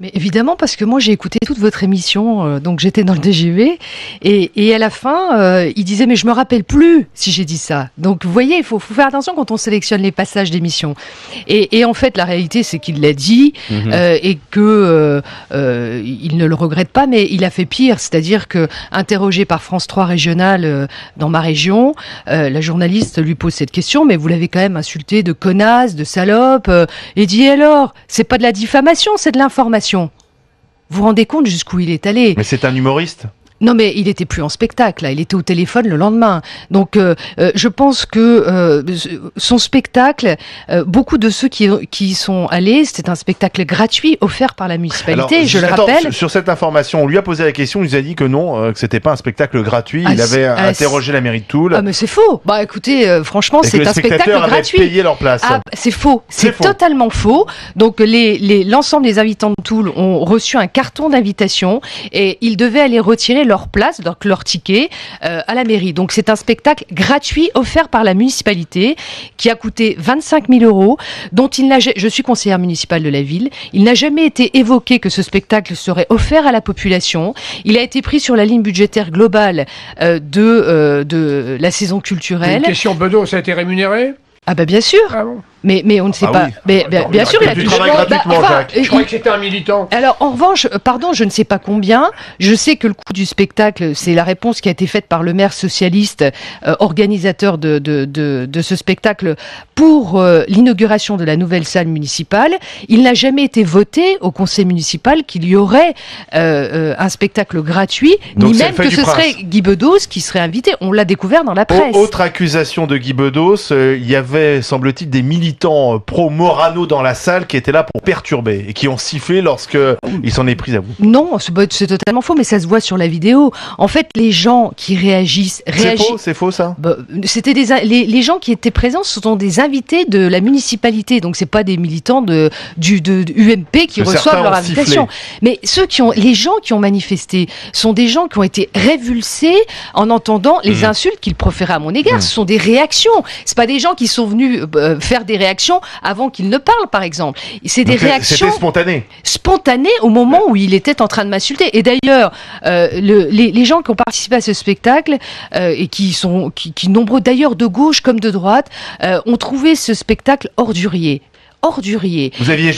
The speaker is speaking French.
Mais évidemment, parce que moi j'ai écouté toute votre émission, donc j'étais dans le DGV, et à la fin, il disait mais je me rappelle plus si j'ai dit ça. Donc vous voyez, il faut faire attention quand on sélectionne les passages d'émission. Et en fait, la réalité c'est qu'il l'a dit et que il ne le regrette pas, mais il a fait pire, c'est-à-dire que interrogé par France 3 régionale dans ma région, la journaliste lui pose cette question, mais vous l'avez quand même insulté de connasse, de salope, et dit alors, c'est pas de la diffamation, c'est de l'information. Vous vous rendez compte jusqu'où il est allé? Mais c'est un humoriste. Non, mais il était plus en spectacle, là. Il était au téléphone le lendemain. Donc, je pense que son spectacle, beaucoup de ceux qui y sont allés, c'était un spectacle gratuit offert par la municipalité. Alors, je le rappelle. Sur cette information, on lui a posé la question, il nous a dit que non, que c'était pas un spectacle gratuit. Il avait interrogé la mairie de Toul. Ah, mais c'est faux. Bah, écoutez, franchement, c'est un spectacle gratuit. Payé leur place. Ah, c'est faux. C'est totalement faux. Donc, l'ensemble des habitants de Toul ont reçu un carton d'invitation et ils devaient aller retirer leur place, donc leur ticket, à la mairie. Donc c'est un spectacle gratuit offert par la municipalité qui a coûté 25 000 €, dont je suis conseillère municipale de la ville, il n'a jamais été évoqué que ce spectacle serait offert à la population. Il a été pris sur la ligne budgétaire globale de la saison culturelle. Une question Bedos, ça a été rémunéré? Ah bah bien sûr. Ah bon. Mais on ne sait pas. Oui. Mais bien sûr, il a du travail gratuitement, Jacques. Je croyais que c'était un militant. Alors, en revanche, pardon, je ne sais pas combien. Je sais que le coût du spectacle, c'est la réponse qui a été faite par le maire socialiste, organisateur de ce spectacle, pour l'inauguration de la nouvelle salle municipale. Il n'a jamais été voté au conseil municipal qu'il y aurait un spectacle gratuit, donc ni même que ce serait Guy Bedos qui serait invité. On l'a découvert dans la presse. Autre accusation de Guy Bedos, il y avait, semble-t-il, des militants pro-Morano dans la salle qui étaient là pour perturber et qui ont sifflé lorsque il s'en est pris à vous. Non, c'est totalement faux, mais ça se voit sur la vidéo. En fait, les gens qui réagissent... C'est faux ça? C'était les gens qui étaient présents, ce sont des invités de la municipalité, donc c'est pas des militants de UMP qui reçoivent leur invitation. Mais les gens qui ont manifesté sont des gens qui ont été révulsés en entendant les insultes qu'ils proféraient à mon égard. Ce sont des réactions. C'est pas des gens qui sont venus faire des réactions avant qu'il ne parle, par exemple. C'est des réactions... C'était spontané. Spontané au moment où il était en train de m'insulter. Et d'ailleurs, les gens qui ont participé à ce spectacle, et qui nombreux d'ailleurs de gauche comme de droite, ont trouvé ce spectacle ordurier. Ordurier. Vous aviez